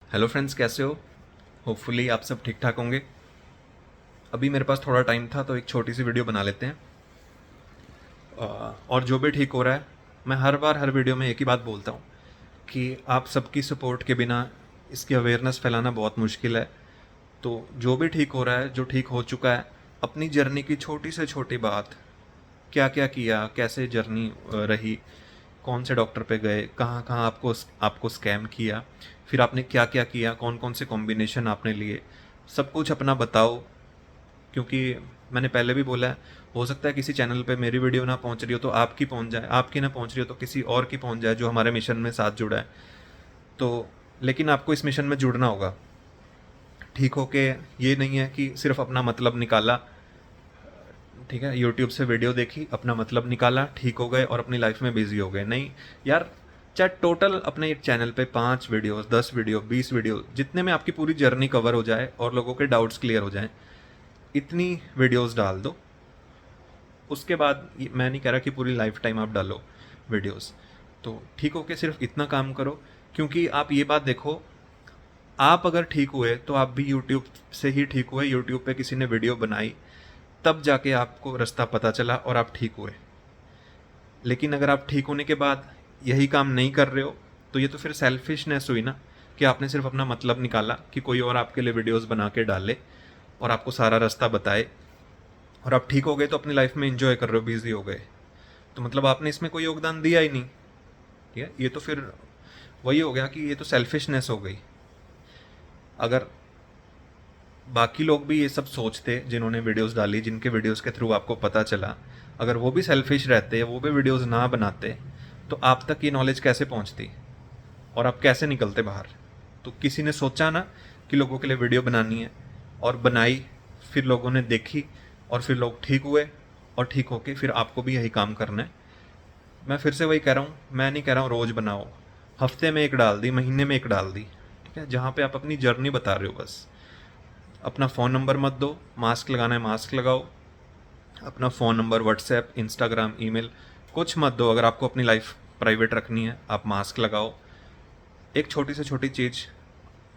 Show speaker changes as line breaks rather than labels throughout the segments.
Hello friends, कैसे हो? Hopefully आप सब ठीक ठाक होंगे। अभी मेरे पास थोड़ा टाइम था तो एक छोटी सी वीडियो बना लेते हैं। और जो भी ठीक हो रहा है, मैं हर बार हर वीडियो में एक ही बात बोलता हूँ कि आप सबकी सपोर्ट के बिना इसकी अवेयरनेस फैलाना बहुत मुश्किल है। तो जो भी ठीक हो रहा है, जो ठीक हो चुका है, अपनी जर्नी की छोटी से छोटी बात, क्या क्या किया, कैसे जर्नी रही, कौन से डॉक्टर पे गए, कहाँ कहाँ आपको आपको स्कैम किया, फिर आपने क्या क्या किया, कौन कौन से कॉम्बिनेशन आपने लिए, सब कुछ अपना बताओ। क्योंकि मैंने पहले भी बोला है, हो सकता है किसी चैनल पे मेरी वीडियो ना पहुंच रही हो तो आपकी पहुंच जाए, आपकी ना पहुंच रही हो तो किसी और की पहुंच जाए जो हमारे मिशन में साथ जुड़ा है। तो लेकिन आपको इस मिशन में जुड़ना होगा। ठीक हो के ये नहीं है कि सिर्फ अपना मतलब निकाला, ठीक है, यूट्यूब से वीडियो देखी, अपना मतलब निकाला, ठीक हो गए और अपनी लाइफ में बिजी हो गए। नहीं यार, चाहे टोटल अपने चैनल पे 5 वीडियो, 10 वीडियो, 20 वीडियो, जितने में आपकी पूरी जर्नी कवर हो जाए और लोगों के डाउट्स क्लियर हो जाएं, इतनी वीडियोस डाल दो। उसके बाद मैं नहीं कह रहा कि पूरी लाइफ टाइम आप डालो वीडियोस। तो ठीक हो के सिर्फ इतना काम करो। क्योंकि आप ये बात देखो, आप अगर ठीक हुए तो आप भी यूट्यूब से ही ठीक हुए। यूट्यूब पे किसी ने वीडियो बनाई, तब जाके आपको रास्ता पता चला और आप ठीक हुए। लेकिन अगर आप ठीक होने के बाद यही काम नहीं कर रहे हो, तो ये तो फिर सेल्फिशनेस हुई ना, कि आपने सिर्फ अपना मतलब निकाला कि कोई और आपके लिए वीडियोस बना के डाले और आपको सारा रास्ता बताए, और आप ठीक हो गए तो अपनी लाइफ में इंजॉय कर रहे हो, बिजी हो गए। तो मतलब आपने इसमें कोई योगदान दिया ही नहीं। ठीक है, ये तो फिर वही हो गया कि ये तो सेल्फिशनेस हो गई। अगर बाकी लोग भी ये सब सोचते, जिन्होंने वीडियोस डाली, जिनके वीडियोस के थ्रू आपको पता चला, अगर वो भी सेल्फिश रहते, वो भी वीडियोस ना बनाते, तो आप तक ये नॉलेज कैसे पहुंचती और आप कैसे निकलते बाहर? तो किसी ने सोचा ना कि लोगों के लिए वीडियो बनानी है, और बनाई, फिर लोगों ने देखी, और फिर लोग ठीक हुए, और ठीक होके फिर आपको भी यही काम करना है। मैं फिर से वही कह रहा हूँ, मैं नहीं कह रहा हूँ रोज़ बनाओ, हफ्ते में एक डाल दी, महीने में एक डाल दी, ठीक है, जहाँ पे आप अपनी जर्नी बता रहे हो बस। अपना फ़ोन नंबर मत दो, मास्क लगाना है मास्क लगाओ। अपना phone number, WhatsApp, Instagram, email, कुछ मत दो। अगर आपको अपनी लाइफ प्राइवेट रखनी है, आप मास्क लगाओ। एक छोटी से छोटी चीज़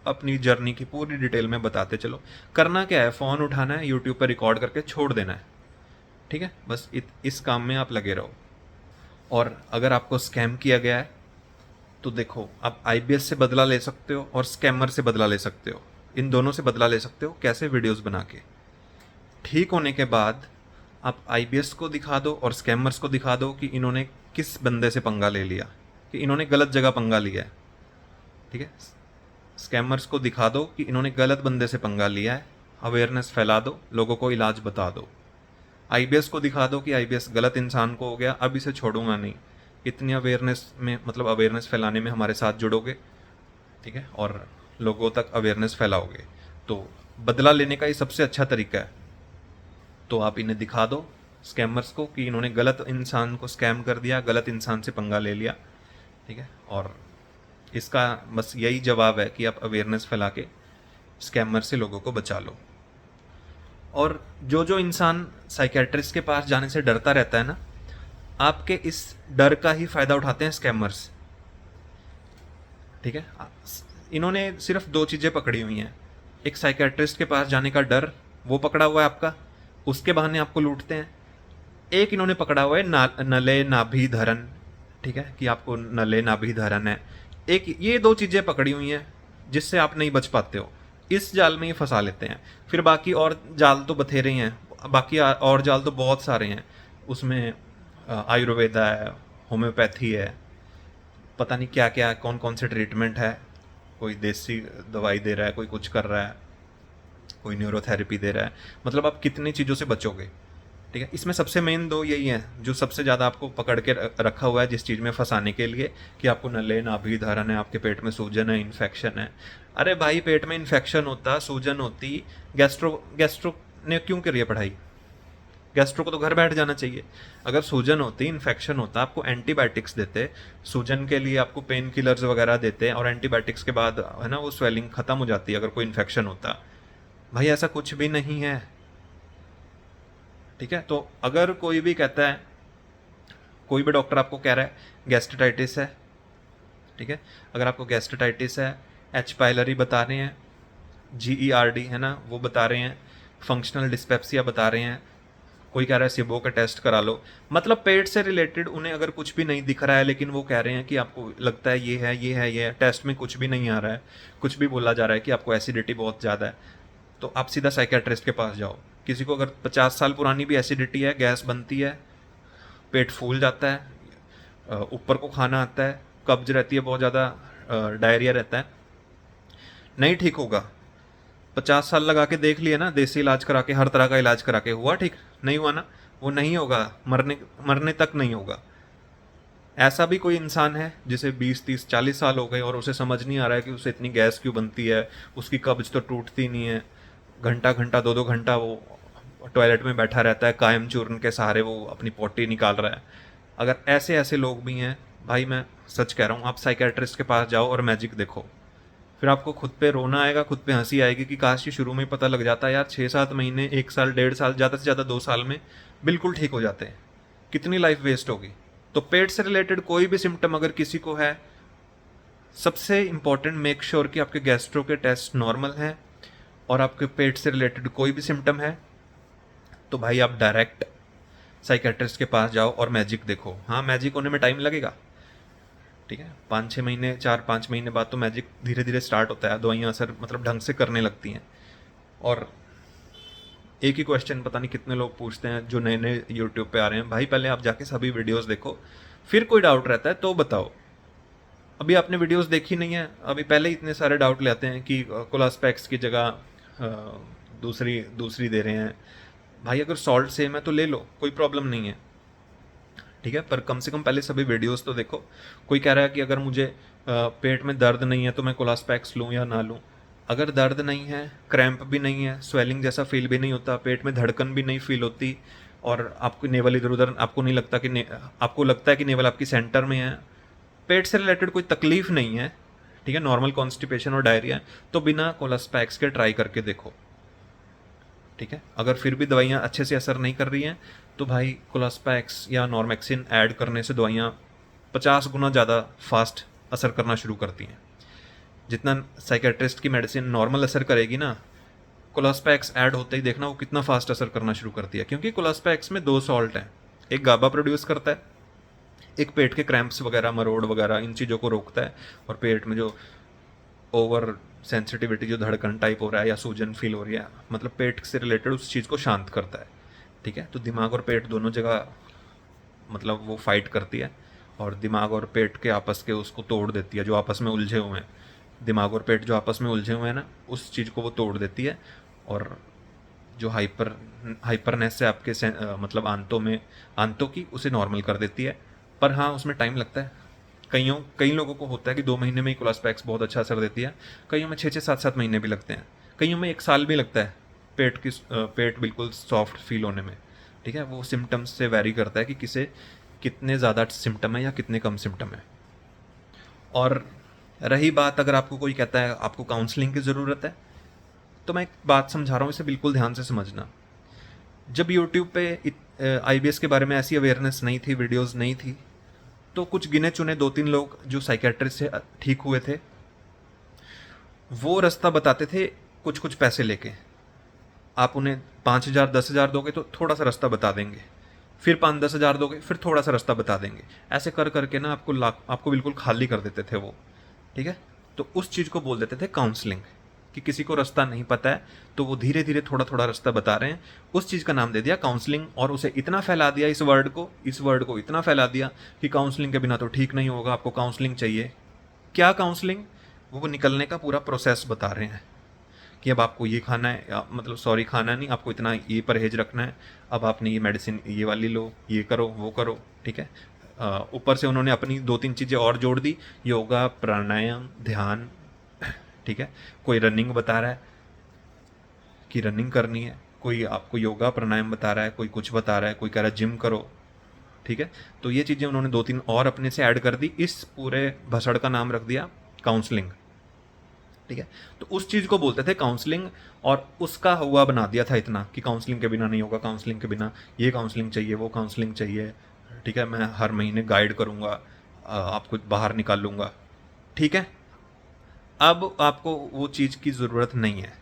अपनी जर्नी की पूरी डिटेल में बताते चलो। करना क्या है, फ़ोन उठाना है, यूट्यूब पर रिकॉर्ड करके छोड़ देना है। ठीक है, बस इस काम में आप लगे रहो। और अगर आपको स्कैम किया गया है, तो देखो, आप आईबीएस से बदला ले सकते हो और स्कैमर से बदला ले सकते हो। इन दोनों से बदला ले सकते हो। कैसे? वीडियोस बना के। ठीक होने के बाद आप आईबीएस को दिखा दो और स्कैमर्स को दिखा दो कि इन्होंने किस बंदे से पंगा ले लिया, कि इन्होंने गलत जगह पंगा लिया है। ठीक है, स्कैमर्स को दिखा दो कि इन्होंने गलत बंदे से पंगा लिया है। अवेयरनेस फैला दो, लोगों को इलाज बता दो। आईबीएस को दिखा दो कि आईबीएस गलत इंसान को हो गया, अब इसे छोड़ूंगा नहीं। इतनी अवेयरनेस में, मतलब अवेयरनेस फैलाने में हमारे साथ जुड़ोगे, ठीक है, और लोगों तक अवेयरनेस फैलाओगे, तो बदला लेने का ये सबसे अच्छा तरीका है। तो आप इन्हें दिखा दो, स्कैमर्स को, कि इन्होंने गलत इंसान को स्कैम कर दिया, गलत इंसान से पंगा ले लिया। ठीक है, और इसका बस यही जवाब है कि आप अवेयरनेस फैला के स्कैमर से लोगों को बचा लो। और जो जो इंसान साइकेट्रिस्ट के पास जाने से डरता रहता है ना, आपके इस डर का ही फायदा उठाते हैं स्कैमर्स। ठीक है, इन्होंने सिर्फ दो चीज़ें पकड़ी हुई हैं। एक साइकेट्रिस्ट के पास जाने का डर, वो पकड़ा हुआ है आपका, उसके बहाने आपको लूटते हैं। एक इन्होंने पकड़ा हुआ है नले नाभि धरण। ठीक है, कि आपको नले नाभि धरण है। एक ये दो चीज़ें पकड़ी हुई हैं जिससे आप नहीं बच पाते हो। इस जाल में ये फंसा लेते हैं। फिर बाकी और जाल तो बथेरे ही हैं, बाकी और जाल तो बहुत सारे हैं। उसमें आयुर्वेदा है, होम्योपैथी है, पता नहीं क्या क्या, कौन कौन से ट्रीटमेंट है। कोई देसी दवाई दे रहा है, कोई कुछ कर रहा है, कोई न्यूरोथेरेपी दे रहा है। मतलब आप कितनी चीज़ों से बचोगे? ठीक है, इसमें सबसे मेन दो यही हैं जो सबसे ज़्यादा आपको पकड़ के रखा हुआ है जिस चीज़ में फंसाने के लिए, कि आपको नले नाभि धारण है, आपके पेट में सूजन है, इन्फेक्शन है। अरे भाई, पेट में इन्फेक्शन होता, सूजन होती, गैस्ट्रो गैस्ट्रो ने क्यों करी है पढ़ाई? गैस्ट्रो को तो घर बैठ जाना चाहिए। अगर सूजन होती, इन्फेक्शन होता, आपको एंटीबायोटिक्स देते, सूजन के लिए आपको पेन किलर्स वगैरह देते, और एंटीबायोटिक्स के बाद है ना वो स्वेलिंग खत्म हो जाती है अगर कोई इन्फेक्शन होता। भाई ऐसा कुछ भी नहीं है। ठीक है, तो अगर कोई भी कहता है, कोई भी डॉक्टर आपको कह रहा है गैस्ट्राइटिस है, ठीक है, अगर आपको गैस्ट्राइटिस है, एच पाइलरी बता रहे हैं, GERD है ना वो बता रहे हैं, फंक्शनल डिस्पेप्सिया बता रहे हैं, कोई कह रहा है सिबो का टेस्ट करा लो। मतलब पेट से रिलेटेड उन्हें अगर कुछ भी नहीं दिख रहा है, लेकिन वो कह रहे हैं कि आपको लगता है ये है ये है ये है, टेस्ट में कुछ भी नहीं आ रहा है, कुछ भी बोला जा रहा है कि आपको एसिडिटी बहुत ज़्यादा है, तो आप सीधा साइकेट्रिस्ट के पास जाओ। किसी को अगर 50 साल पुरानी भी एसिडिटी है, गैस बनती है, पेट फूल जाता है, ऊपर को खाना आता है, कब्ज रहती है बहुत ज़्यादा, डायरिया रहता है, नहीं ठीक होगा। 50 साल लगा के देख लिए ना, देसी इलाज करा के, हर तरह का इलाज करा के, हुआ ठीक? नहीं हुआ ना, वो नहीं होगा, मरने मरने तक नहीं होगा। ऐसा भी कोई इंसान है जिसे 20 30 40 साल हो गए और उसे समझ नहीं आ रहा है कि उसे इतनी गैस क्यों बनती है, उसकी कब्ज तो टूटती नहीं है, घंटा घंटा 2 2 घंटा वो टॉयलेट में बैठा रहता है, कायम चूर्ण के सहारे वो अपनी पोटी निकाल रहा है। अगर ऐसे ऐसे लोग भी हैं, भाई मैं सच कह रहा हूँ, आप साइकेट्रिस्ट के पास जाओ और मैजिक देखो। फिर आपको खुद पे रोना आएगा, खुद पे हंसी आएगी कि काश ये शुरू में ही पता लग जाता यार। 6 7 महीने, 1 साल, 1.5 साल, ज़्यादा से ज़्यादा 2 साल में बिल्कुल ठीक हो जाते हैं। कितनी लाइफ वेस्ट होगी। तो पेट से रिलेटेड कोई भी सिम्टम अगर किसी को है, सबसे इम्पॉर्टेंट मेक श्योर कि आपके गैस्ट्रो के टेस्ट नॉर्मल हैं, और आपके पेट से रिलेटेड कोई भी सिम्टम है तो भाई आप डायरेक्ट साइकेट्रिस्ट के पास जाओ और मैजिक देखो। हाँ, मैजिक होने में टाइम लगेगा, ठीक है, 5 6 महीने, 4 5 महीने बाद तो मैजिक धीरे धीरे स्टार्ट होता है, दवाइयाँ असर मतलब ढंग से करने लगती हैं। और एक ही क्वेश्चन पता नहीं कितने लोग पूछते हैं जो नए नए यूट्यूब पे आ रहे हैं, भाई पहले आप जाके सभी वीडियोस देखो, फिर कोई डाउट रहता है तो बताओ। अभी आपने वीडियोस देखी नहीं है, अभी पहले ही इतने सारे डाउट ले आते हैं कि कोलास्पेक्स की जगह दूसरी दूसरी दे रहे हैं। भाई अगर सॉल्ट सेम है तो ले लो, कोई प्रॉब्लम नहीं है, ठीक है, पर कम से कम पहले सभी वीडियोस तो देखो। कोई कह रहा है कि अगर मुझे पेट में दर्द नहीं है तो मैं कोलास्पेक्स लूँ या ना लूँ। अगर दर्द नहीं है, क्रैम्प भी नहीं है, स्वेलिंग जैसा फील भी नहीं होता, पेट में धड़कन भी नहीं फील होती, और आपको नेवल इधर उधर आपको नहीं लगता कि आपको लगता है कि नेवल आपकी सेंटर में है, पेट से रिलेटेड कोई तकलीफ नहीं है, ठीक है, नॉर्मल कॉन्स्टिपेशन और डायरिया है, तो बिना कोलास्पेक्स के ट्राई करके देखो, ठीक है। अगर फिर भी दवाइयाँ अच्छे से असर नहीं कर रही हैं तो भाई कोलास्पेक्स या नॉर्मेक्सिन ऐड करने से दवाइयाँ 50 गुना ज़्यादा फास्ट असर करना शुरू करती हैं। जितना साइकेट्रिस्ट की मेडिसिन नॉर्मल असर करेगी ना, कोलास्पेक्स ऐड होते ही देखना वो कितना फास्ट असर करना शुरू करती है। क्योंकि कोलास्पेक्स में 2 सॉल्ट हैं, एक गाबा प्रोड्यूस करता है, एक पेट के क्रैम्प्स वगैरह, मरोड़ वगैरह, इन चीज़ों को रोकता है, और पेट में जो ओवर सेंसिटिविटी, जो धड़कन टाइप हो रहा है या सूजन फील हो रही है, मतलब पेट से रिलेटेड, उस चीज़ को शांत करता है, ठीक है। तो दिमाग और पेट दोनों जगह मतलब वो फाइट करती है, और दिमाग और पेट के आपस के उसको तोड़ देती है, जो आपस में उलझे हुए हैं, दिमाग और पेट जो आपस में उलझे हुए हैं ना, उस चीज़ को वो तोड़ देती है, और जो हाइपरनेस है आपके मतलब आंतों की, उसे नॉर्मल कर देती है। पर हाँ, उसमें टाइम लगता है। कई लोगों को होता है कि 2 महीने में ही कोलास्पेक्स बहुत अच्छा असर देती है, कईयों में 6 6 7 7 महीने भी लगते हैं, कईयों में 1 साल भी लगता है पेट बिल्कुल सॉफ्ट फील होने में, ठीक है। वो सिम्टम्स से वैरी करता है कि किसे कितने ज़्यादा सिम्टम है या कितने कम सिम्टम है। और रही बात, अगर आपको कोई कहता है आपको काउंसलिंग की ज़रूरत है, तो मैं एक बात समझा रहा हूँ, इसे बिल्कुल ध्यान से समझना। जब यूट्यूब पे IBS के बारे में ऐसी अवेयरनेस नहीं थी, वीडियोस नहीं थी, तो कुछ गिने चुने 2 3 लोग जो साइकेट्रिस्ट से ठीक हुए थे, वो रास्ता बताते थे कुछ कुछ पैसे लेके। आप उन्हें 5,000 10,000 दोगे तो थोड़ा सा रास्ता बता देंगे, फिर 5 10 हज़ार दोगे फिर थोड़ा सा रास्ता बता देंगे, ऐसे कर करके ना आपको बिल्कुल खाली कर देते थे वो, ठीक है। तो उस चीज़ को बोल देते थे काउंसलिंग, कि किसी को रास्ता नहीं पता है तो वो धीरे धीरे थोड़ा थोड़ा रास्ता बता रहे हैं, उस चीज़ का नाम दे दिया काउंसलिंग। और उसे इतना फैला दिया, इस वर्ड को इतना फैला दिया कि काउंसलिंग के बिना तो ठीक नहीं होगा, आपको काउंसलिंग चाहिए। क्या काउंसलिंग? वो निकलने का पूरा प्रोसेस बता रहे हैं कि अब आपको ये खाना है, मतलब सॉरी, खाना नहीं, आपको इतना ये परहेज रखना है, अब आपने ये मेडिसिन ये वाली लो, ये करो वो करो, ठीक है। ऊपर से उन्होंने अपनी 2 3 चीज़ें और जोड़ दी, योगा, प्राणायाम, ध्यान, ठीक है। कोई रनिंग बता रहा है कि रनिंग करनी है, कोई आपको योगा प्राणायाम बता रहा है, कोई कुछ बता रहा है, कोई कह रहा है जिम करो, ठीक है। तो ये चीज़ें उन्होंने 2 3 और अपने से ऐड कर दी, इस पूरे भसड़ का नाम रख दिया काउंसलिंग, ठीक है। तो उस चीज़ को बोलते थे काउंसलिंग, और उसका हुआ बना दिया था इतना कि काउंसलिंग के बिना नहीं होगा, काउंसलिंग के बिना ये काउंसलिंग चाहिए, वो काउंसलिंग चाहिए, ठीक है, मैं हर महीने गाइड करूँगा, आपको बाहर निकालूंगा, ठीक है। अब आपको वो चीज़ की ज़रूरत नहीं है।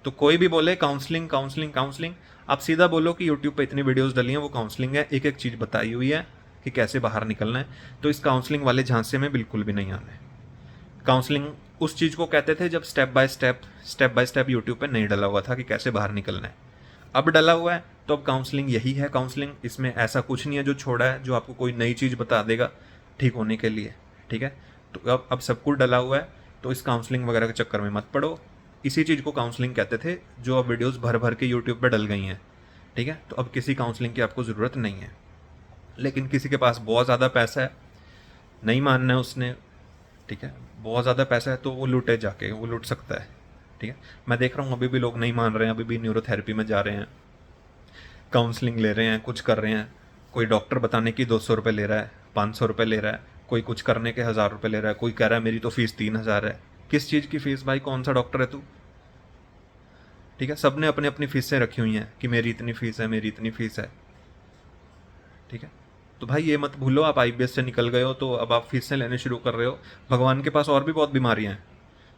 तो कोई भी बोले काउंसलिंग काउंसलिंग काउंसलिंग, आप सीधा बोलो कि यूट्यूब पे इतनी वीडियोस डली हैं वो काउंसलिंग है, एक एक चीज़ बताई हुई है कि कैसे बाहर निकलना है। तो इस काउंसलिंग वाले झांसे में बिल्कुल भी नहीं आना है। काउंसलिंग उस चीज़ को कहते थे जब स्टेप बाय स्टेप यूट्यूब पे नहीं डला हुआ था कि कैसे बाहर निकलना है। अब डला हुआ है तो अब काउंसलिंग यही है काउंसलिंग। इसमें ऐसा कुछ नहीं है जो छोड़ा है, जो आपको कोई नई चीज़ बता देगा ठीक होने के लिए। ठीक है, तो अब सब कुछ डला हुआ है, तो इस काउंसलिंग वगैरह के चक्कर में मत पड़ो। इसी चीज़ को काउंसलिंग कहते थे, जो अब वीडियोस भर भर के यूट्यूब पे डल गई हैं। ठीक है, तो अब किसी काउंसलिंग की आपको ज़रूरत नहीं है। लेकिन किसी के पास बहुत ज़्यादा पैसा है, नहीं मानना है उसने, ठीक है, बहुत ज़्यादा पैसा है, तो वो लूटे जाके, वो लूट सकता है। ठीक है, मैं देख रहा हूँ अभी भी लोग नहीं मान रहे हैं, अभी भी न्यूरोथेरेपी में जा रहे हैं, काउंसलिंग ले रहे हैं, कुछ कर रहे हैं। कोई डॉक्टर बताने की 200 रुपये ले रहा है, 500 रुपये ले रहा है, कोई कुछ करने के 1000 रुपये ले रहा है, कोई कह रहा है मेरी तो फीस 3000 है। किस चीज़ की फीस भाई? कौन सा डॉक्टर है तू? ठीक है, सब ने अपनी अपनी फीसें रखी हुई हैं कि मेरी इतनी फीस है, मेरी इतनी फीस है। ठीक है, तो भाई ये मत भूलो, आप आईबीएस से निकल गए हो तो अब आप फीसें लेने शुरू कर रहे हो। भगवान के पास और भी बहुत बीमारियां हैं,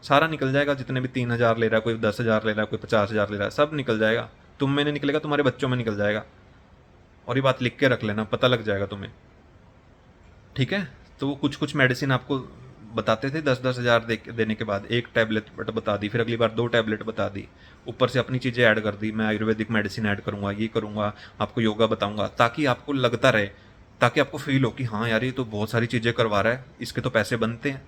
सारा निकल जाएगा। जितने भी 3000 ले रहा है, कोई 10,000 ले रहा है, कोई 50,000 ले रहा है, सब निकल जाएगा। तुम में नहीं निकलेगा, तुम्हारे बच्चों में निकल जाएगा। और ये बात लिख के रख लेना, पता लग जाएगा तुम्हें। ठीक है, तो वो कुछ कुछ मेडिसिन आपको बताते थे 10-10 हज़ार देने के बाद एक टैबलेट बता दी, फिर अगली बार 2 टैबलेट बता दी, ऊपर से अपनी चीज़ें ऐड कर दी, मैं आयुर्वेदिक मेडिसिन ऐड करूँगा, ये करूँगा, आपको योगा बताऊँगा, ताकि आपको लगता रहे, ताकि आपको फील हो कि हाँ यार ये तो बहुत सारी चीज़ें करवा रहा है, इसके तो पैसे बनते हैं।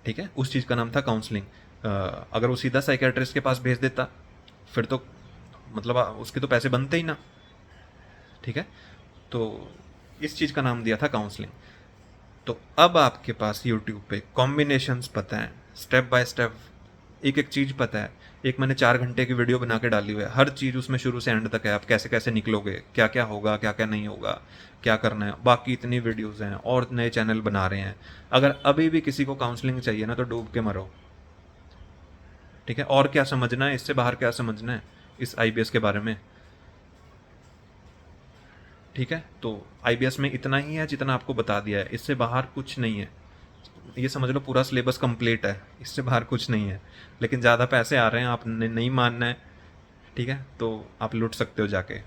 ठीक है, उस चीज़ का नाम था काउंसलिंग। अगर वो सीधा साइकेट्रिस्ट के पास भेज देता फिर तो मतलब उसके तो पैसे बनते ही ना। ठीक है, तो इस चीज़ का नाम दिया था काउंसलिंग। तो अब आपके पास यूट्यूब पे कॉम्बिनेशंस पता है, स्टेप बाय स्टेप एक एक चीज़ पता है। एक मैंने 4 घंटे की वीडियो बना के डाली हुई है, हर चीज़ उसमें शुरू से एंड तक है। आप कैसे कैसे निकलोगे, क्या क्या होगा, क्या क्या नहीं होगा, क्या करना है। बाकी इतनी वीडियोज़ हैं और नए चैनल बना रहे हैं। अगर अभी भी किसी को काउंसलिंग चाहिए ना तो डूब के मरो। ठीक है, और क्या समझना है इससे बाहर, क्या समझना है इस आईबीएस के बारे में? ठीक है, तो आईबीएस में इतना ही है जितना आपको बता दिया है, इससे बाहर कुछ नहीं है। ये समझ लो पूरा सिलेबस कंप्लीट है, इससे बाहर कुछ नहीं है। लेकिन ज़्यादा पैसे आ रहे हैं, आपने नहीं मानना है। ठीक है, तो आप लूट सकते हो जाके।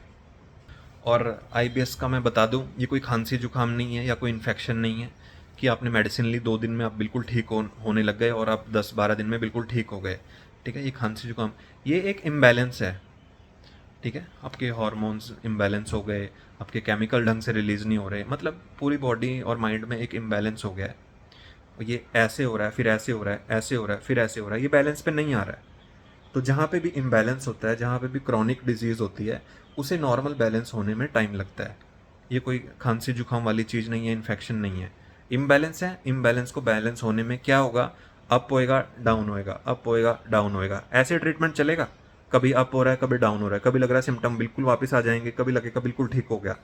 और आईबीएस का मैं बता दूं, ये कोई खांसी जुकाम नहीं है या कोई इन्फेक्शन नहीं है कि आपने मेडिसिन ली 2 दिन में आप बिल्कुल ठीक होने लग गए और आप 10-12 दिन में बिल्कुल ठीक हो गए। ठीक है, ये खांसी जुकाम, ये एक इम्बैलेंस है। ठीक है, आपके हार्मोन्स इम्बैलेंस हो गए, आपके केमिकल ढंग से रिलीज़ नहीं हो रहे, मतलब पूरी बॉडी और माइंड में एक इम्बैलेंस हो गया है। ये ऐसे हो रहा है, फिर ऐसे हो रहा है, ऐसे हो रहा है, फिर ऐसे हो रहा है, ये बैलेंस पे नहीं आ रहा है। तो जहाँ पे भी इम्बैलेंस होता है, जहाँ पे भी क्रॉनिक डिजीज़ होती है, उसे नॉर्मल बैलेंस होने में टाइम लगता है। ये कोई खांसी जुकाम वाली चीज़ नहीं है, इन्फेक्शन नहीं है, इम्बैलेंस है। इम्बैलेंस को बैलेंस होने में क्या होगा? अप होएगा, डाउन होएगा, अप होएगा, डाउन होएगा, ऐसे ट्रीटमेंट चलेगा। कभी अप हो रहा है, कभी डाउन हो रहा है, कभी लग रहा है सिम्टम बिल्कुल वापस आ जाएंगे, कभी लगेगा बिल्कुल ठीक हो गया,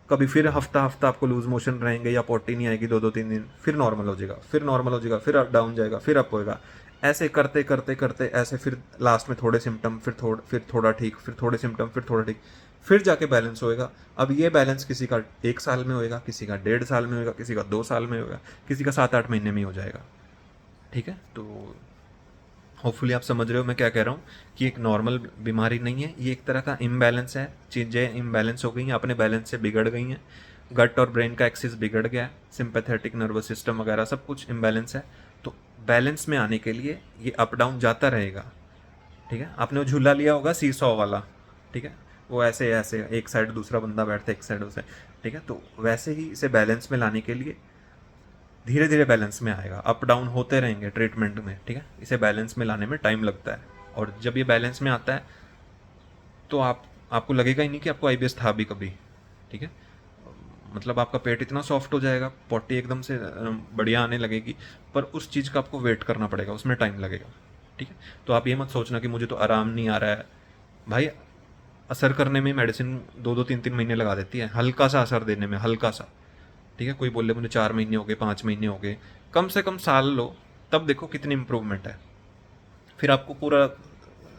कभी फिर हफ्ता हफ्ता आपको लूज मोशन रहेंगे या पॉटी नहीं आएगी 2-2 3 दिन, फिर नॉर्मल हो जाएगा, फिर नॉर्मल हो जाएगा, फिर डाउन जाएगा, फिर अप होएगा। ऐसे करते करते करते ऐसे फिर लास्ट में थोड़े सिम्टम, फिर थोड़ा ठीक, फिर थोड़े सिम्टम, फिर थोड़ा ठीक, फिर जाके बैलेंस होएगा। अब ये बैलेंस किसी का 1 साल में होएगा, किसी का 1.5 साल में होएगा, किसी का 2 साल में होएगा, किसी का 7-8 महीने में हो जाएगा। ठीक है, तो होपफुली आप समझ रहे हो मैं क्या कह रहा हूँ कि एक नॉर्मल बीमारी नहीं है, ये एक तरह का इम्बैलेंस है। चीज़ें इम्बैलेंस हो गई हैं, अपने बैलेंस से बिगड़ गई हैं, गट और ब्रेन का एक्सिस बिगड़ गया है, सिंपैथेटिक नर्वस सिस्टम वगैरह सब कुछ इम्बैलेंस है। तो बैलेंस में आने के लिए ये अप डाउन जाता रहेगा। ठीक है, आपने वो झूला लिया होगा सी सॉ वाला। ठीक है, वो ऐसे ऐसे एक साइड दूसरा बंदा बैठता है, एक साइड उसे। ठीक है, तो वैसे ही इसे बैलेंस में लाने के लिए धीरे धीरे बैलेंस में आएगा, अप डाउन होते रहेंगे ट्रीटमेंट में। ठीक है, इसे बैलेंस में लाने में टाइम लगता है, और जब ये बैलेंस में आता है तो आपको लगेगा ही नहीं कि आपको आईबीएस था भी कभी। ठीक है, मतलब आपका पेट इतना सॉफ्ट हो जाएगा, पॉटी एकदम से बढ़िया आने लगेगी, पर उस चीज़ का आपको वेट करना पड़ेगा, उसमें टाइम लगेगा। ठीक है, तो आप ये मत सोचना कि मुझे तो आराम नहीं आ रहा है। भाई असर करने में मेडिसिन 2-2 3-3 महीने लगा देती है, हल्का सा असर देने में, हल्का सा। ठीक है, कोई बोले मुझे 4 महीने हो गए, 5 महीने हो गए, कम से कम साल लो, तब देखो कितनी इम्प्रूवमेंट है। फिर आपको पूरा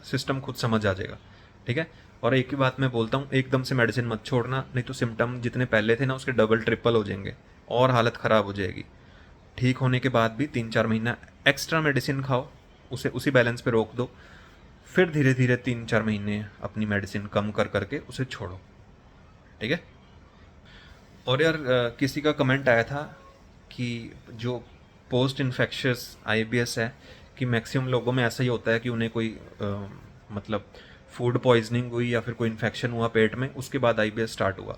सिस्टम खुद समझ आ जाएगा। ठीक है, और एक ही बात मैं बोलता हूँ, एकदम से मेडिसिन मत छोड़ना, नहीं तो सिम्टम जितने पहले थे ना उसके डबल ट्रिपल हो जाएंगे और हालत ख़राब हो जाएगी। ठीक होने के बाद भी 3-4 महीना एक्स्ट्रा मेडिसिन खाओ, उसे उसी बैलेंस पे रोक दो, फिर धीरे धीरे 3-4 महीने अपनी मेडिसिन कम कर करके उसे छोड़ो। ठीक है। और यार किसी का कमेंट आया था कि जो पोस्ट इन्फेक्शस आईबीएस है, कि मैक्सिमम लोगों में ऐसा ही होता है कि उन्हें कोई मतलब फूड पॉइजनिंग हुई या फिर कोई इन्फेक्शन हुआ पेट में, उसके बाद आईबीएस स्टार्ट हुआ।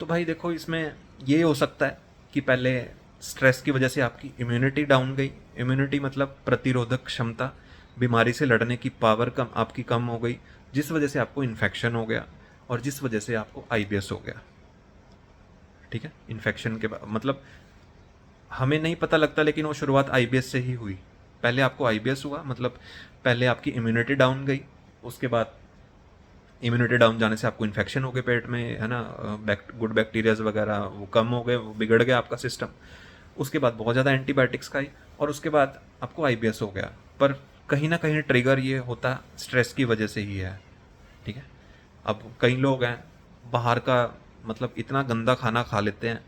तो भाई देखो, इसमें ये हो सकता है कि पहले स्ट्रेस की वजह से आपकी इम्यूनिटी डाउन गई। इम्यूनिटी मतलब प्रतिरोधक क्षमता, बीमारी से लड़ने की पावर कम आपकी कम हो गई, जिस वजह से आपको इन्फेक्शन हो गया और जिस वजह से आपको आईबीएस हो गया। ठीक है। इन्फेक्शन के बाद मतलब हमें नहीं पता लगता, लेकिन वो शुरुआत आईबीएस से ही हुई। पहले आपको आईबीएस हुआ, मतलब पहले आपकी इम्यूनिटी डाउन गई, उसके बाद इम्यूनिटी डाउन जाने से आपको इन्फेक्शन हो गए पेट में, है ना, गुड बैक्टीरियाज वगैरह वो कम हो गए, वो बिगड़ गया आपका सिस्टम। उसके बाद बहुत ज़्यादा एंटीबायोटिक्स खाई और उसके बाद आपको आईबीएस हो गया। पर कहीं ना कहीं ट्रिगर ये होता स्ट्रेस की वजह से ही है। ठीक है। अब कई लोग हैं बाहर का मतलब इतना गंदा खाना खा लेते हैं,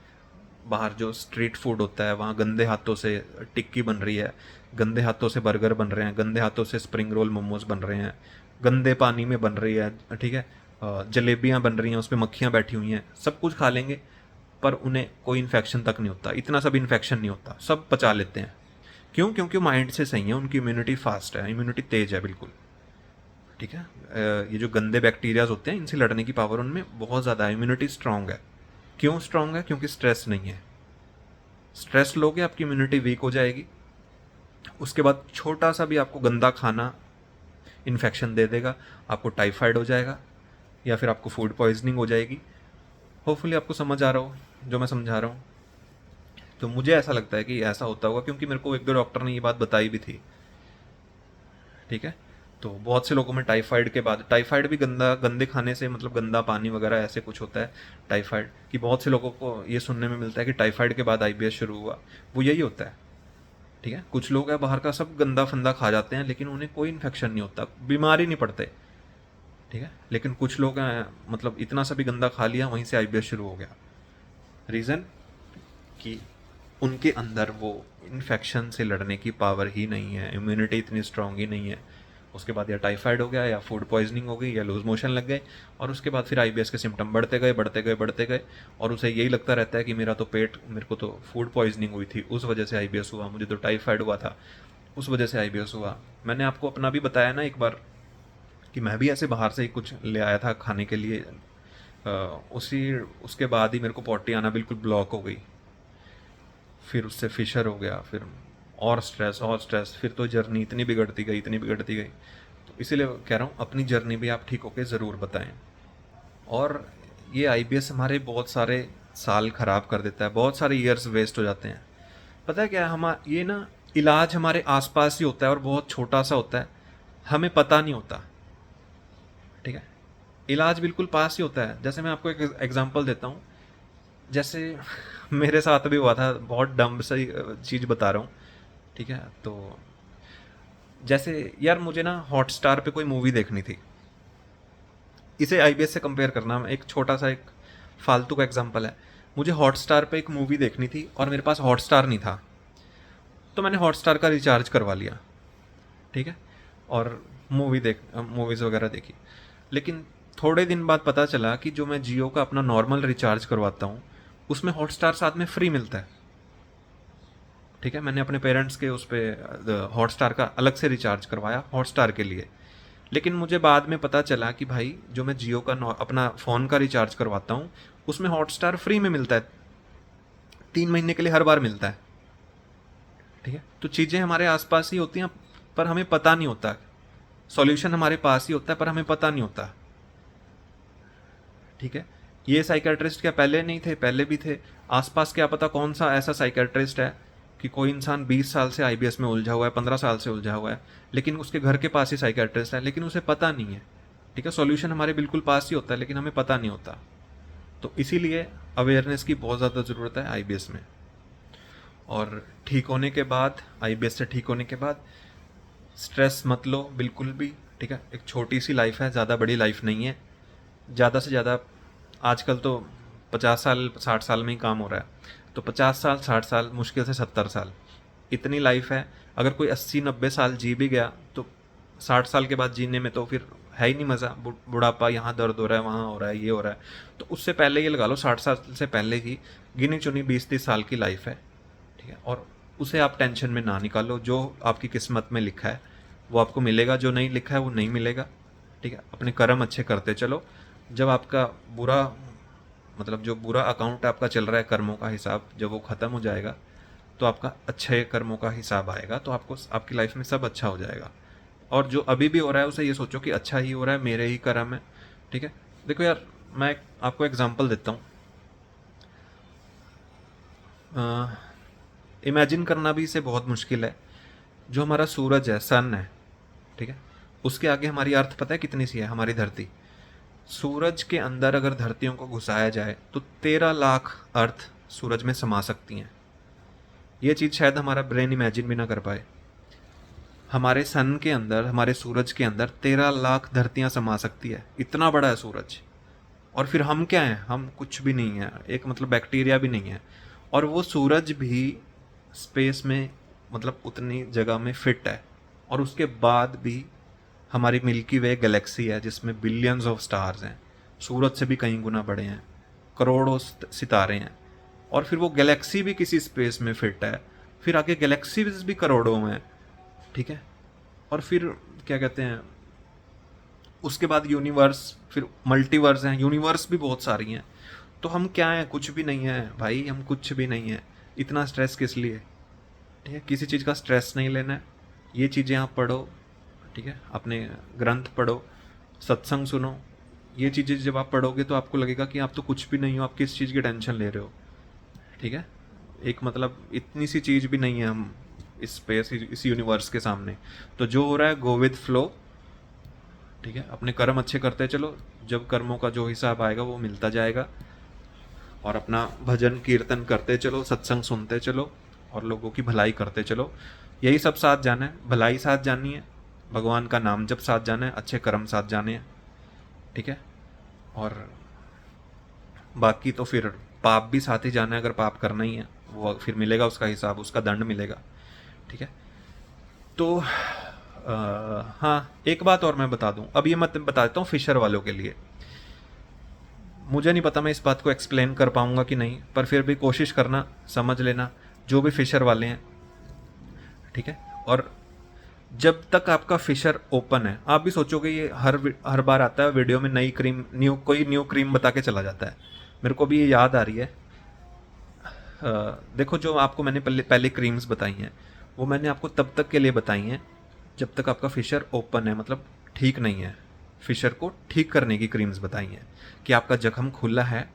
बाहर जो स्ट्रीट फूड होता है वहाँ गंदे हाथों से टिक्की बन रही है, गंदे हाथों से बर्गर बन रहे हैं, गंदे हाथों से स्प्रिंग रोल मोमोज बन रहे हैं, गंदे पानी में बन रही है। ठीक है। जलेबियाँ बन रही हैं, उस पर मक्खियाँ बैठी हुई हैं, सब कुछ खा लेंगे पर उन्हें कोई इन्फेक्शन तक नहीं होता, इतना सब इन्फेक्शन नहीं होता, सब पचा लेते हैं। क्यों? क्योंकि माइंड से सही है, उनकी इम्यूनिटी फास्ट है, इम्यूनिटी तेज है बिल्कुल। ठीक है। ये जो गंदे बैक्टीरियाज होते हैं इनसे लड़ने की पावर उनमें बहुत ज़्यादा है, इम्यूनिटी स्ट्रांग है। क्यों स्ट्रांग है? क्योंकि स्ट्रेस नहीं है। स्ट्रेस लोगे आपकी इम्यूनिटी वीक हो जाएगी, उसके बाद छोटा सा भी आपको गंदा खाना इन्फेक्शन दे देगा, आपको टाइफाइड हो जाएगा या फिर आपको फूड पॉइजनिंग हो जाएगी। होपफुली आपको समझ आ रहा हो जो मैं समझा रहा हूँ। तो मुझे ऐसा लगता है कि ऐसा होता होगा, क्योंकि मेरे को 1-2 डॉक्टर ने ये बात बताई भी थी। ठीक है। तो बहुत से लोगों में टाइफाइड के बाद, टाइफाइड भी गंदे खाने से, मतलब गंदा पानी वगैरह ऐसे कुछ होता है टाइफाइड, कि बहुत से लोगों को ये सुनने में मिलता है कि टाइफाइड के बाद आईबीएस शुरू हुआ। वो यही होता है। ठीक है। कुछ लोग हैं बाहर का सब गंदा फंदा खा जाते हैं लेकिन उन्हें कोई इन्फेक्शन नहीं होता, बीमार ही नहीं पड़ते। ठीक है। लेकिन कुछ लोग हैं मतलब इतना सा भी गंदा खा लिया वहीं से आईबीएस शुरू हो गया। रीज़न कि उनके अंदर वो इन्फेक्शन से लड़ने की पावर ही नहीं है, इम्यूनिटी इतनी स्ट्रांग ही नहीं है। उसके बाद या टाइफाइड हो गया या फूड पॉइजनिंग हो गई या लूज मोशन लग गए, और उसके बाद फिर आईबीएस के सिम्टम बढ़ते गए बढ़ते गए बढ़ते गए, और उसे यही लगता रहता है कि मेरा तो पेट, मेरे को तो फूड पॉइजनिंग हुई थी उस वजह से आईबीएस हुआ, मुझे तो टाइफाइड हुआ था उस वजह से आईबीएस हुआ। मैंने आपको अपना भी बताया ना एक बार कि मैं भी ऐसे बाहर से ही कुछ ले आया था खाने के लिए, उसी उसके बाद ही मेरे को पॉटी आना बिल्कुल ब्लॉक हो गई, फिर उससे फिशर हो गया, फिर और स्ट्रेस और स्ट्रेस, फिर तो जर्नी इतनी बिगड़ती गई इतनी बिगड़ती गई। तो इसीलिए कह रहा हूँ अपनी जर्नी भी आप ठीक होके ज़रूर बताएं। और ये आईबीएस हमारे बहुत सारे साल ख़राब कर देता है, बहुत सारे ईयर्स वेस्ट हो जाते हैं। पता है क्या है, हम ये ना इलाज हमारे आसपास ही होता है और बहुत छोटा सा होता है, हमें पता नहीं होता। ठीक है। इलाज बिल्कुल पास ही होता है। जैसे मैं आपको एक एग्जांपल देता हूँ, जैसे मेरे साथ भी हुआ था, बहुत डम सी चीज़ बता रहा हूँ। ठीक है। तो जैसे यार मुझे ना हॉटस्टार पे कोई मूवी देखनी थी, इसे आईबीएस से कंपेयर करना, एक छोटा सा एक फालतू का एग्जांपल है। मुझे हॉटस्टार पे एक मूवी देखनी थी और मेरे पास हॉटस्टार नहीं था, तो मैंने हॉटस्टार का रिचार्ज करवा लिया। ठीक है। और मूवीज़ वगैरह देखी। लेकिन थोड़े दिन बाद पता चला कि जो मैं जियो का अपना नॉर्मल रिचार्ज करवाता हूँ उसमें हॉटस्टार साथ में फ्री मिलता है। ठीक है। मैंने अपने पेरेंट्स के उस पर हॉटस्टार का अलग से रिचार्ज करवाया हॉटस्टार के लिए। लेकिन मुझे बाद में पता चला कि भाई जो मैं जियो का अपना फ़ोन का रिचार्ज करवाता हूँ उसमें हॉटस्टार फ्री में मिलता है, 3 महीने के लिए हर बार मिलता है। ठीक है। तो चीज़ें हमारे आसपास ही होती हैं पर हमें पता नहीं होता, सॉल्यूशन हमारे पास ही होता है पर हमें पता नहीं होता। ठीक है। ये साइकेट्रिस्ट क्या पहले नहीं थे? पहले भी थे। आसपास क्या पता कौन सा ऐसा साइकेट्रिस्ट है कि कोई इंसान 20 साल से आईबीएस में उलझा हुआ है, 15 साल से उलझा हुआ है, लेकिन उसके घर के पास ही साइकेट्रिस्ट है, लेकिन उसे पता नहीं है। ठीक है। सॉल्यूशन हमारे बिल्कुल पास ही होता है लेकिन हमें पता नहीं होता। तो इसीलिए अवेयरनेस की बहुत ज़्यादा ज़रूरत है आईबीएस में। और ठीक होने के बाद, आईबीएस से ठीक होने के बाद स्ट्रेस मत लो बिल्कुल भी। ठीक है। एक छोटी सी लाइफ है, ज़्यादा बड़ी लाइफ नहीं है। ज़्यादा से ज़्यादा आजकल तो 50 साल 60 साल में ही काम हो रहा है, तो 50 साल 60 साल मुश्किल से 70 साल। इतनी लाइफ है, अगर कोई 80-90 साल जी भी गया तो 60 साल के बाद जीने में तो फिर है ही नहीं मज़ा। बुढ़ापा, यहाँ दर्द हो रहा है, वहाँ हो रहा है, ये हो रहा है। तो उससे पहले ये लगा लो 60 साल से पहले की गिनी चुनी 20-30 साल की लाइफ है, ठीक है। और उसे आप टेंशन में ना निकालो, जो आपकी किस्मत में लिखा है वो आपको मिलेगा, जो नहीं लिखा है वो नहीं मिलेगा, ठीक है। अपने कर्म अच्छे करते चलो। जब आपका बुरा, मतलब जो बुरा अकाउंट आपका चल रहा है कर्मों का हिसाब, जब वो ख़त्म हो जाएगा तो आपका अच्छे कर्मों का हिसाब आएगा, तो आपको आपकी लाइफ में सब अच्छा हो जाएगा। और जो अभी भी हो रहा है उसे ये सोचो कि अच्छा ही हो रहा है, मेरे ही कर्म है, ठीक है। देखो यार, मैं आपको एग्जांपल देता हूँ। इमेजिन करना भी इसे बहुत मुश्किल है। जो हमारा सूरज है, सन है, ठीक है, उसके आगे हमारी अर्थ पता है कितनी सी है? हमारी धरती। सूरज के अंदर अगर धरतियों को घुसाया जाए तो 13 लाख अर्थ सूरज में समा सकती हैं। ये चीज़ शायद हमारा ब्रेन इमेजिन भी ना कर पाए। हमारे सन के अंदर, हमारे सूरज के अंदर 13 लाख धरतियां समा सकती है। इतना बड़ा है सूरज। और फिर हम क्या हैं? हम कुछ भी नहीं है, एक मतलब बैक्टीरिया भी नहीं है। और वो सूरज भी स्पेस में, मतलब उतनी जगह में फिट है। और उसके बाद भी हमारी मिल्की वे गैलेक्सी है जिसमें बिलियंस ऑफ स्टार्स हैं, सूरज से भी कई गुना बड़े हैं, करोड़ों सितारे हैं। और फिर वो गैलेक्सी भी किसी स्पेस में फिट है, फिर आगे गैलेक्सीज भी करोड़ों में है, ठीक है। और फिर क्या कहते हैं, उसके बाद यूनिवर्स, फिर मल्टीवर्स हैं, यूनिवर्स भी बहुत सारी हैं। तो हम क्या हैं? कुछ भी नहीं है भाई, हम कुछ भी नहीं है। इतना स्ट्रेस किस लिए? ठीक है, किसी चीज़ का स्ट्रेस नहीं लेना है। ये चीज़ें आप पढ़ो, ठीक है, अपने ग्रंथ पढ़ो, सत्संग सुनो। ये चीज़ें जब आप पढ़ोगे तो आपको लगेगा कि आप तो कुछ भी नहीं हो, आप किस चीज़ की टेंशन ले रहे हो, ठीक है। एक मतलब इतनी सी चीज़ भी नहीं है हम इस स्पेस, इस यूनिवर्स के सामने। तो जो हो रहा है गो विद फ्लो, ठीक है। अपने कर्म अच्छे करते चलो, जब कर्मों का जो हिसाब आएगा वो मिलता जाएगा। और अपना भजन कीर्तन करते चलो, सत्संग सुनते चलो, और लोगों की भलाई करते चलो। यही सब साथ जाना है, भलाई साथ जानी है, भगवान का नाम जब साथ जाना है, अच्छे कर्म साथ जाने हैं, ठीक है। और बाकी तो फिर पाप भी साथ ही जाना है, अगर पाप करना ही है वो फिर मिलेगा उसका हिसाब, उसका दंड मिलेगा, ठीक है। तो हाँ, एक बात और मैं बता दूं, अब ये मैं बता देता हूँ फिशर वालों के लिए। मुझे नहीं पता मैं इस बात को एक्सप्लेन कर पाऊंगा कि नहीं, पर फिर भी कोशिश करना, समझ लेना, जो भी फिशर वाले हैं, ठीक है। और जब तक आपका फिशर ओपन है, आप भी सोचोगे ये हर बार आता है वीडियो में नई क्रीम, कोई न्यू क्रीम बता के चला जाता है। मेरे को भी ये याद आ रही है। देखो, जो आपको मैंने पहले क्रीम्स बताई हैं वो मैंने आपको तब तक के लिए बताई हैं जब तक आपका फिशर ओपन है, मतलब ठीक नहीं है। फिशर को ठीक करने की क्रीम्स बताई हैं कि आपका जख्म खुला है,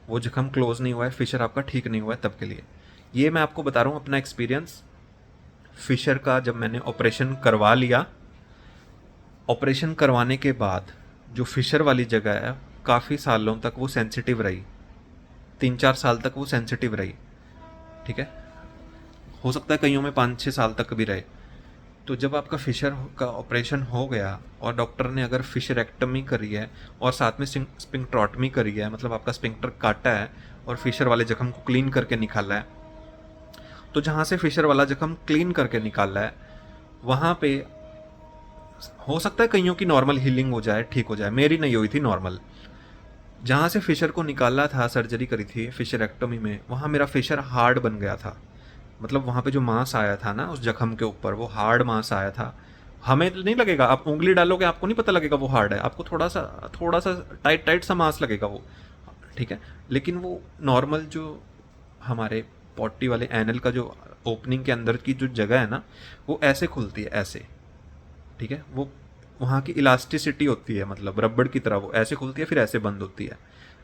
वो जख्म क्लोज नहीं हुआ है, फिशर आपका ठीक नहीं हुआ है, तब के लिए। ये मैं आपको बता रहा हूँ अपना एक्सपीरियंस फिशर का। जब मैंने ऑपरेशन करवा लिया, ऑपरेशन करवाने के बाद जो फिशर वाली जगह है काफ़ी सालों तक वो सेंसिटिव रही, 3-4 साल तक वो सेंसिटिव रही, ठीक है। हो सकता है कईयों में 5-6 साल तक भी रहे। तो जब आपका फिशर का ऑपरेशन हो गया और डॉक्टर ने अगर फिशरेक्टमी करी है और साथ में स्पिंक्ट्रॉटमी करी है, मतलब आपका स्पिंक्टर काटा है और फिशर वाले जख्म को क्लीन करके निकाला है, तो जहाँ से फिशर वाला जख्म क्लीन करके निकाला है वहाँ पे हो सकता है कईयों की नॉर्मल हीलिंग हो जाए, ठीक हो जाए। मेरी नहीं हुई थी नॉर्मल। जहाँ से फिशर को निकाला था, सर्जरी करी थी फिशरेक्टमी में, वहाँ मेरा फिशर हार्ड बन गया था। मतलब वहाँ पे जो मांस आया था ना उस जख्म के ऊपर, वो हार्ड मांस आया था। हमें नहीं लगेगा, आप उंगली डालोगे आपको नहीं पता लगेगा वो हार्ड है, आपको थोड़ा सा टाइट टाइट सा मांस लगेगा वो, ठीक है। लेकिन वो नॉर्मल जो हमारे पॉटी वाले एनल का जो ओपनिंग के अंदर की जो जगह है ना, वो ऐसे खुलती है, ऐसे, ठीक है। वो वहाँ की इलास्टिसिटी होती है, मतलब रबड़ की तरह वो ऐसे खुलती है फिर ऐसे बंद होती है।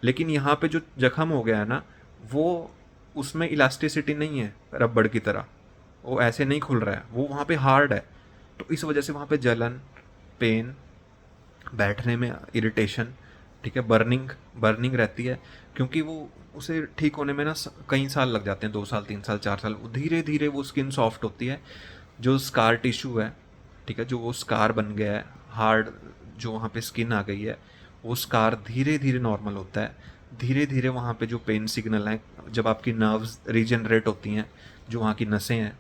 लेकिन यहाँ पे जो जख्म हो गया है ना, वो उसमें इलास्टिसिटी नहीं है रबड़ की तरह, वो ऐसे नहीं खुल रहा है, वो वहाँ पे हार्ड है। तो इस वजह से वहाँ पे जलन, पेन, बैठने में इरिटेशन, ठीक है, बर्निंग बर्निंग रहती है। क्योंकि वो उसे ठीक होने में ना कई साल लग जाते हैं, 2 साल, 3 साल, 4 साल। धीरे धीरे वो स्किन सॉफ्ट होती है, जो स्कार टिश्यू है, ठीक है, जो वो स्कार बन गया है हार्ड, जो वहाँ पे स्किन आ गई है, वो स्कार धीरे धीरे नॉर्मल होता है। धीरे धीरे वहाँ पे जो पेन सिग्नल हैं, जब आपकी नर्व्स रीजनरेट होती हैं, जो वहाँ की नसें हैं,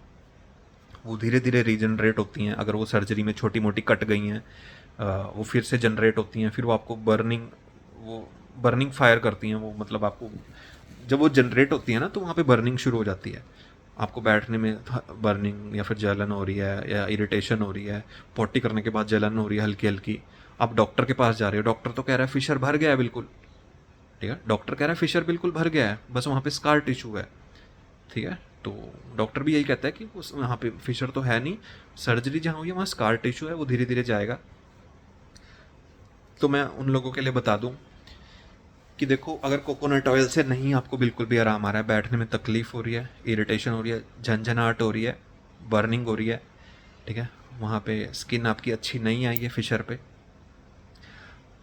वो धीरे धीरे रीजनरेट होती हैं। अगर वो सर्जरी में छोटी मोटी कट गई हैं वो फिर से जनरेट होती हैं, फिर वो आपको बर्निंग फायर करती हैं। वो मतलब आपको जब वो जनरेट होती है ना तो वहाँ पे बर्निंग शुरू हो जाती है। आपको बैठने में बर्निंग या फिर जलन हो रही है या इरिटेशन हो रही है, पॉटी करने के बाद जलन हो रही है हल्की हल्की। आप डॉक्टर के पास जा रहे हो, डॉक्टर तो कह रहा है फिशर भर गया है बिल्कुल, ठीक है, डॉक्टर कह रहा है फिशर बिल्कुल भर गया है, बस वहाँ पे स्कार टिश्यू है, ठीक है। तो डॉक्टर भी यही कहता है कि उस वहाँ पे फिशर तो है नहीं, सर्जरी जहाँ हुई है वहाँ स्कार टिश्यू है, वो धीरे धीरे जाएगा। तो मैं उन लोगों के लिए बता दूं कि देखो, अगर कोकोनट ऑयल से नहीं आपको बिल्कुल भी आराम आ रहा है, बैठने में तकलीफ हो रही है, इरिटेशन हो रही है, झंझनाहट हो रही है, बर्निंग हो रही है, ठीक है, वहाँ पे स्किन आपकी अच्छी नहीं आई है फिशर पे,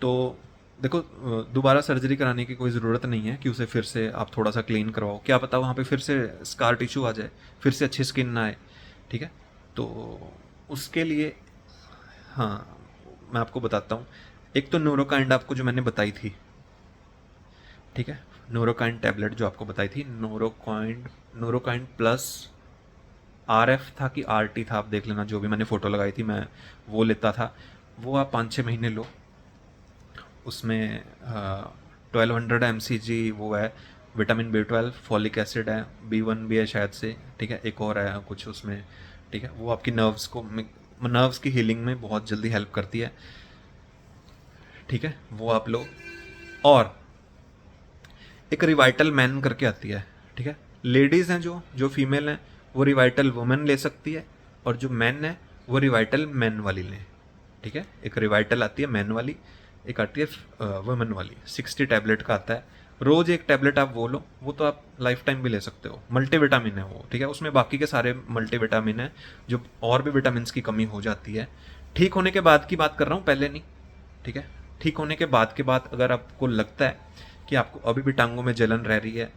तो देखो दोबारा सर्जरी कराने की कोई ज़रूरत नहीं है कि उसे फिर से आप थोड़ा सा क्लीन करवाओ। क्या पता वहाँ पे फिर से स्कार टिश्यू आ जाए, फिर से अच्छी स्किन ना आए, ठीक है। तो उसके लिए हाँ, मैं आपको बताता हूँ। एक तो न्यूरोकाइंड आपको जो मैंने बताई थी, ठीक है, न्यूरोकाइंड टैबलेट जो आपको बताई थी, न्यूरोकाइंड प्लस RF था कि RT था, आप देख लेना, जो भी मैंने फ़ोटो लगाई थी मैं वो लेता था। वो आप 5-6 महीने लो। उसमें 1200 mcg वो है, विटामिन B12, फॉलिक एसिड है, B1 भी है शायद से, ठीक है, एक और है कुछ उसमें, ठीक है। वो आपकी नर्व्स की हीलिंग में बहुत जल्दी हेल्प करती है, ठीक है, वो आप लो। और एक रिवाइटल मैन करके आती है, ठीक है। लेडीज़ हैं जो जो फीमेल हैं वो रिवाइटल वुमेन ले सकती है, और जो मैन है वो रिवाइटल मैन वाली लें, ठीक है। एक रिवाइटल आती है मैन वाली, एक आती है वुमेन वाली, 60 टैबलेट का आता है। रोज़ एक टैबलेट आप वो लो, वो तो आप लाइफ टाइम भी ले सकते हो। मल्टीविटामिन है वो, ठीक है, उसमें बाकी के सारे मल्टीविटामिन है, जो और भी विटामिन की कमी हो जाती है। ठीक होने के बाद की बात कर रहा हूँ, पहले नहीं, ठीक है। ठीक होने के बाद अगर आपको लगता है कि आपको अभी भी टांगों में जलन रह रही है,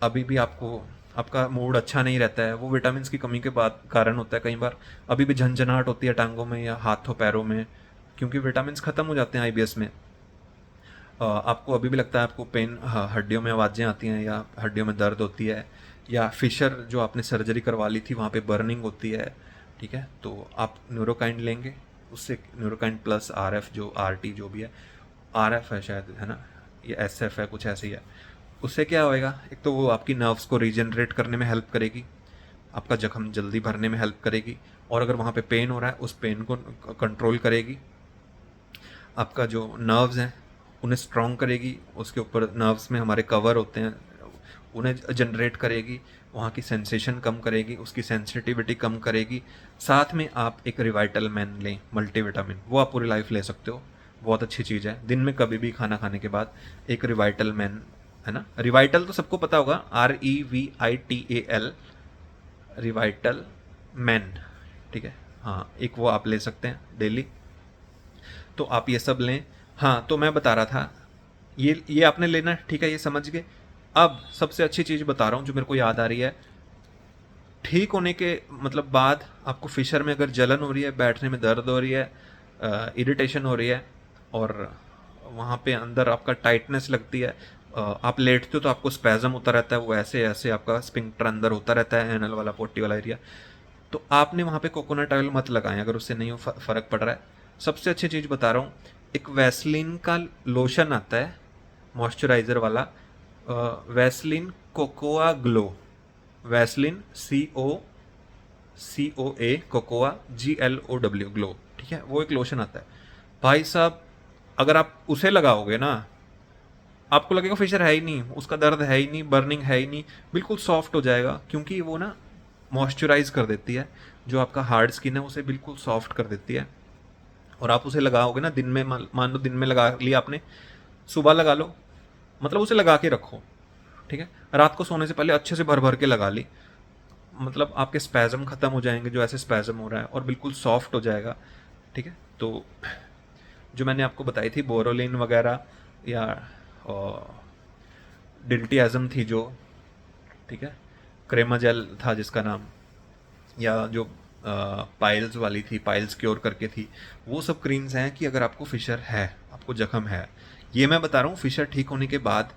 अभी भी आपका मूड अच्छा नहीं रहता है, वो विटामिन की कमी के बाद कारण होता है कई बार। अभी भी झंझनाहट होती है टांगों में या हाथों पैरों में, क्योंकि विटामिन ख़त्म हो जाते हैं IBS में। आपको अभी भी लगता है आपको पेन, हड्डियों में आवाज़ें आती हैं या हड्डियों में दर्द होती है, या फिशर जो आपने सर्जरी करवा ली थी वहाँ पे बर्निंग होती है, ठीक है, तो आप न्यूरोकाइंड लेंगे। उससे न्यूरोकाइंड प्लस RF जो RT जो भी है, RF है शायद, है ना, ये SF है, कुछ ऐसे ही है। उससे क्या होएगा, एक तो वो आपकी नर्व्स को रीजनरेट करने में हेल्प करेगी, आपका जख्म जल्दी भरने में हेल्प करेगी, और अगर वहाँ पे पेन हो रहा है उस पेन को कंट्रोल करेगी। आपका जो नर्व्स हैं उन्हें स्ट्रॉन्ग करेगी, उसके ऊपर नर्व्स में हमारे कवर होते हैं उन्हें जनरेट करेगी, वहाँ की सेंसेशन कम करेगी, उसकी सेंसिटिविटी कम करेगी। साथ में आप एक रिवाइटल मैन लें मल्टीविटामिन, वो आप पूरी लाइफ ले सकते हो, बहुत अच्छी चीज़ है। दिन में कभी भी खाना खाने के बाद एक रिवाइटल मैन, है ना, रिवाइटल तो सबको पता होगा, REVITAL, रिवाइटल मैन, ठीक है, हाँ, एक वो आप ले सकते हैं डेली। तो आप ये सब लें। हाँ, तो मैं बता रहा था, ये आपने लेना है, ठीक है, ये समझ गए। अब सबसे अच्छी चीज़ बता रहा हूँ जो मेरे को याद आ रही है। ठीक होने के मतलब बाद आपको फिशर में अगर जलन हो रही है, बैठने में दर्द हो रही है, इरिटेशन हो रही है, और वहाँ पे अंदर आपका टाइटनेस लगती है, आप लेटते हो तो आपको स्पैज़म होता रहता है, वो ऐसे ऐसे आपका स्पिंक्टर अंदर होता रहता है, एनल वाला पोटी वाला एरिया, तो आपने वहाँ पे कोकोनट ऑयल मत लगाएं अगर उससे नहीं फ़र्क पड़ रहा है। सबसे अच्छी चीज़ बता रहा हूँ, एक वैसलीन का लोशन आता है मॉइस्चराइज़र वाला, Vaseline cocoa glow, Vaseline COA cocoa GLOW glow, ठीक है, वो एक लोशन आता है भाई साहब। अगर आप उसे लगाओगे ना, आपको लगेगा फिशर है ही नहीं, उसका दर्द है ही नहीं, बर्निंग है ही नहीं, बिल्कुल सॉफ्ट हो जाएगा, क्योंकि वो ना मॉइस्चराइज कर देती है, जो आपका हार्ड स्किन है उसे बिल्कुल सॉफ्ट कर देती है। और आप उसे लगाओगे ना दिन में, मान लो दिन में लगा लिया आपने, सुबह लगा लो, मतलब उसे लगा के रखो, ठीक है, रात को सोने से पहले अच्छे से भर भर के लगा ली, मतलब आपके स्पैज़म ख़त्म हो जाएंगे जो ऐसे स्पैज़म हो रहा है, और बिल्कुल सॉफ्ट हो जाएगा, ठीक है। तो जो मैंने आपको बताई थी बोरोलिन वगैरह, या डिल्टियाज़म थी जो, ठीक है, क्रेमाजेल था जिसका नाम, या जो पाइल्स वाली थी, पाइल्स क्योर करके थी, वो सब क्रीम्स हैं कि अगर आपको फिशर है, आपको जख्म है, ये मैं बता रहा हूँ, फिशर ठीक होने के बाद,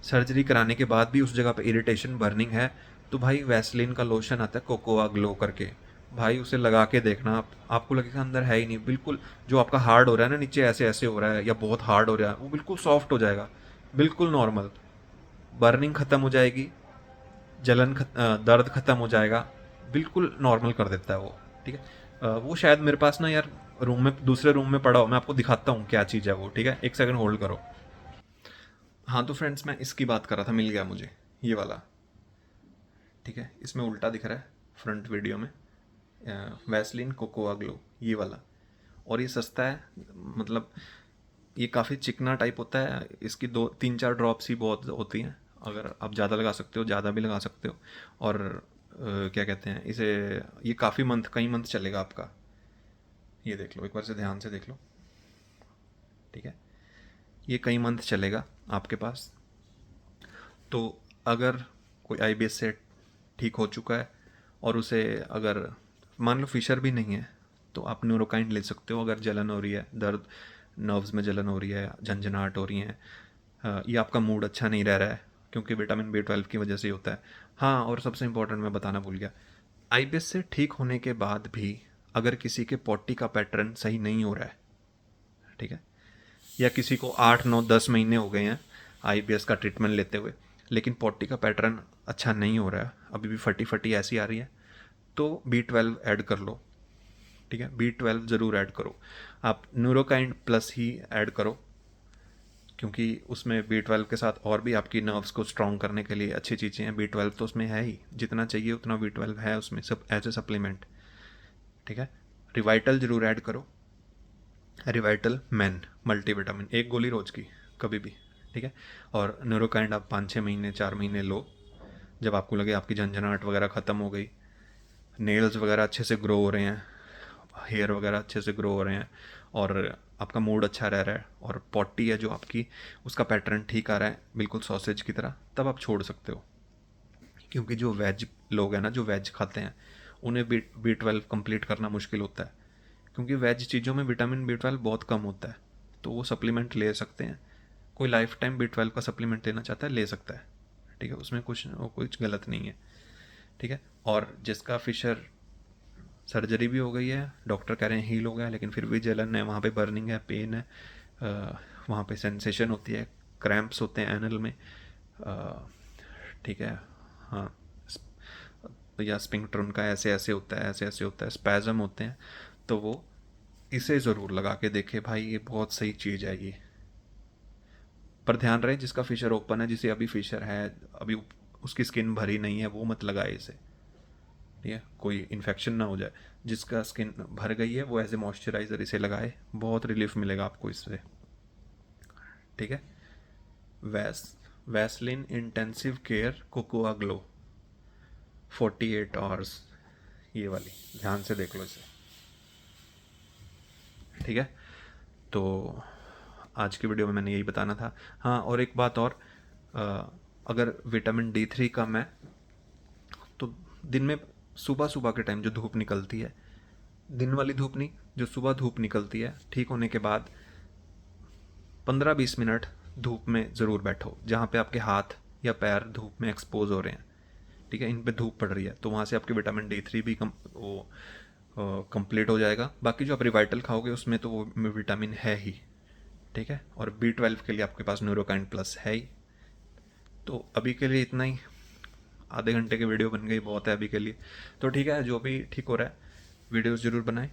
सर्जरी कराने के बाद भी उस जगह पे इरिटेशन बर्निंग है, तो भाई वैसलीन का लोशन आता है कोकोआ ग्लो करके, भाई उसे लगा के देखना आप, आपको लगेगा अंदर है ही नहीं, बिल्कुल जो आपका हार्ड हो रहा है ना नीचे ऐसे ऐसे हो रहा है या बहुत हार्ड हो रहा है, वो बिल्कुल सॉफ्ट हो जाएगा, बिल्कुल नॉर्मल। बर्निंग ख़त्म हो जाएगी, दर्द ख़त्म हो जाएगा, बिल्कुल नॉर्मल कर देता है वो। ठीक है। वो शायद मेरे पास ना यार रूम में, दूसरे रूम में पड़ा हो, मैं आपको दिखाता हूँ क्या चीज़ है वो। ठीक है, एक सेकंड होल्ड करो। हाँ तो फ्रेंड्स मैं इसकी बात कर रहा था, मिल गया मुझे ये वाला। ठीक है, इसमें उल्टा दिख रहा है फ्रंट वीडियो में, वैसलीन कोकोआ ग्लो ये वाला। और ये सस्ता है, मतलब ये काफ़ी चिकना टाइप होता है, इसकी दो तीन चार ड्रॉप्स ही बहुत होती हैं। अगर आप ज़्यादा लगा सकते हो, ज़्यादा भी लगा सकते हो। और क्या कहते हैं इसे, ये काफ़ी मंथ, कई मंथ चलेगा आपका। ये देख लो, एक बार से ध्यान से देख लो। ठीक है, ये कई मंथ चलेगा आपके पास। तो अगर कोई आईबीएस से ठीक हो चुका है और उसे अगर मान लो फिशर भी नहीं है, तो आप न्यूरोकाइंड ले सकते हो। अगर जलन हो रही है, दर्द, नर्व्स में जलन हो रही है, झंझनाहट हो रही है, ये आपका मूड अच्छा नहीं रह रहा है, क्योंकि विटामिन बी 12 की वजह से ही होता है। हाँ, और सबसे इम्पोर्टेंट मैं बताना भूल गया, आईबीएस से ठीक होने के बाद भी अगर किसी के पॉटी का पैटर्न सही नहीं हो रहा है, ठीक है, या किसी को 8 9 10 महीने हो गए हैं आईबीएस का ट्रीटमेंट लेते हुए, लेकिन पॉटी का पैटर्न अच्छा नहीं हो रहा है, अभी भी फटी फटी ऐसी आ रही है, तो बी 12 ऐड कर लो। ठीक है, बी 12 ज़रूर ऐड करो। आप न्यूरोकाइंड प्लस ही ऐड करो, क्योंकि उसमें बी 12 के साथ और भी आपकी नर्व्स को स्ट्रॉन्ग करने के लिए अच्छी चीज़ें हैं। बी 12 तो उसमें है ही, जितना चाहिए उतना बी 12 है उसमें, सब एज ए सप्लीमेंट। ठीक है, रिवाइटल ज़रूर ऐड करो, रिवाइटल मैन मल्टीविटामिन, एक गोली रोज की कभी भी। ठीक है, और न्यूरोकाइंड आप 5 6 महीने 4 महीने लो, जब आपको लगे आपकी झंझनाहट वगैरह ख़त्म हो गई, नेल्स वगैरह अच्छे से ग्रो हो रहे हैं, हेयर वगैरह अच्छे से ग्रो हो रहे हैं, और आपका मूड अच्छा रह रहा है, और पॉटी है जो आपकी, उसका पैटर्न ठीक आ रहा है बिल्कुल सॉसेज की तरह, तब आप छोड़ सकते हो। क्योंकि जो वेज लोग हैं ना, जो वेज खाते हैं, उन्हें बी 12 कंप्लीट करना मुश्किल होता है, क्योंकि वेज चीज़ों में विटामिन बी 12 बहुत कम होता है। तो वो सप्लीमेंट ले सकते हैं, कोई लाइफ टाइम बी 12 का सप्लीमेंट लेना चाहता है ले सकता है। ठीक है, उसमें कुछ गलत नहीं है। ठीक है, और जिसका फिशर सर्जरी भी हो गई है, डॉक्टर कह रहे हैं हील हो गया, लेकिन फिर भी जलन है, वहाँ पे बर्निंग है, पेन है, वहाँ पे सेंसेशन होती है, क्रैम्प्स होते हैं एनल में, ठीक है, हाँ, या स्पिंक्टर उनका ऐसे ऐसे होता है, ऐसे ऐसे होता है, स्पैज़म होते हैं, तो वो इसे ज़रूर लगा के देखे भाई, ये बहुत सही चीज़ है ये। पर ध्यान रहे, जिसका फिशर ओपन है, जिसे अभी फिशर है, अभी उसकी स्किन भरी नहीं है, वो मत लगाए इसे। ठीक है, कोई इन्फेक्शन ना हो जाए। जिसका स्किन भर गई है वो एज ए मॉइस्चराइज़र इसे लगाए, बहुत रिलीफ मिलेगा आपको इससे। ठीक है, वैस Vaseline intensive care cocoa glow 48 hours, ये वाली ध्यान से देख लो इसे। ठीक है, तो आज की वीडियो में मैंने यही बताना था। हाँ, और एक बात और, अ, अगर विटामिन D3 कम है, तो दिन में सुबह सुबह के टाइम जो धूप निकलती है, दिन वाली धूप नहीं, जो सुबह धूप निकलती है ठीक होने के बाद 15 20 मिनट धूप में ज़रूर बैठो, जहाँ पे आपके हाथ या पैर धूप में एक्सपोज हो रहे हैं। ठीक है, इन पे धूप पड़ रही है, तो वहाँ से आपकी विटामिन D3 भी कंप्लीट हो जाएगा। बाकी जो आप रिवाइटल खाओगे उसमें तो वो विटामिन है ही। ठीक है, और बी 12 के लिए आपके पास न्यूरोकाइंड प्लस है ही। तो अभी के लिए इतना ही, आधे घंटे की वीडियो बन गई, बहुत है अभी के लिए। तो ठीक है, जो भी ठीक हो रहा है, वीडियोस ज़रूर बनाएं,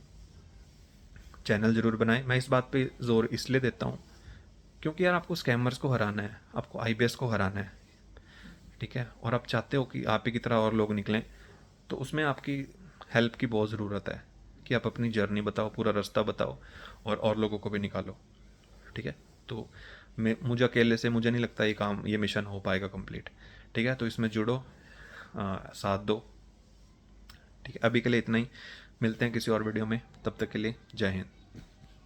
चैनल ज़रूर बनाएं। मैं इस बात पे ज़ोर इसलिए देता हूँ, क्योंकि यार आपको स्कैमर्स को हराना है, आपको आईबीएस को हराना है। ठीक है, और आप चाहते हो कि आप ही की तरह और लोग निकलें, तो उसमें आपकी हेल्प की बहुत ज़रूरत है, कि आप अपनी जर्नी बताओ, पूरा रास्ता बताओ, और लोगों को भी निकालो। ठीक है, तो मुझे अकेले से मुझे नहीं लगता ये काम, ये मिशन हो पाएगा कंप्लीट। ठीक है, तो इसमें जुड़ो, साथ दो। ठीक है, अभी के लिए इतना ही, मिलते हैं किसी और वीडियो में, तब तक के लिए जय हिंद।